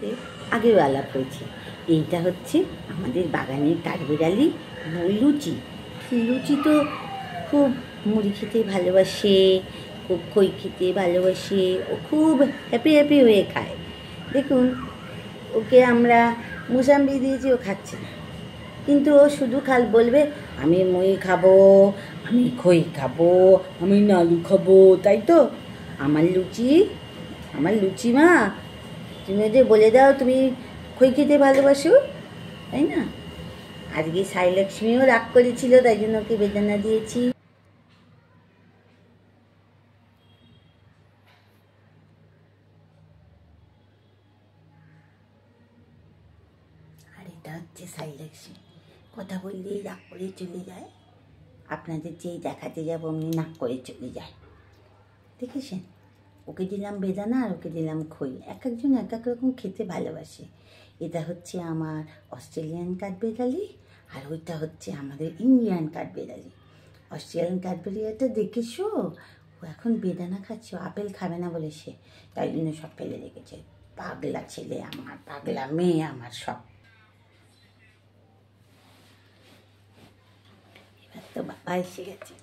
সাথে আগেও আলাপ হয়েছে। এইটা হচ্ছে আমাদের বাগানের কাঠবেড়ালি লুচি। লুচি তো খুব মুড়ি খেতে ভালোবাসে, খুব খই খেতে ভালোবাসে, ও খুব হ্যাপি হ্যাপি হয়ে খায়। দেখুন, ওকে আমরা মুসাম্বি দিয়েছি, ও খাচ্ছে না, কিন্তু ও শুধু বলবে আমি মই খাবো, আমি খই খাবো, আমি নাড়ু খাবো। তাই তো আমার লুচি মা, তুমি ওদের বলে দাও তুমি খই খেতে ভালোবাসো, তাই না? আজকে সাইলক্ষ্মীও রাগ করেছিল, তাই জন্য ওকে বেদানা দিয়েছি। আর এটা হচ্ছে সাইলক্ষ্মী, কথা বললেই রাগ করে চলে যায়। আপনাদের যেই দেখাতে যাবো অমনি নাক করে চলে যায়, দেখেছেন? ওকে দিলাম বেদানা আর ওকে দিলাম খই, এক একজন এক এক রকম খেতে ভালোবাসে। এটা হচ্ছে আমার অস্ট্রেলিয়ান কাঠবেড়ালি, আর ওইটা হচ্ছে আমাদের ইন্ডিয়ান কাঠবেড়ালি। অস্ট্রেলিয়ান কাঠবেড়ালিটা দেখেছো, ও এখন বেদানা খাচ্ছে, আপেল খাবে না বলে সে, তাই জন্য সব ফেলে রেখেছে। পাগলা ছেলে আমার, পাগলা মেয়ে আমার সব। এবার তো বাবা এসে গেছে।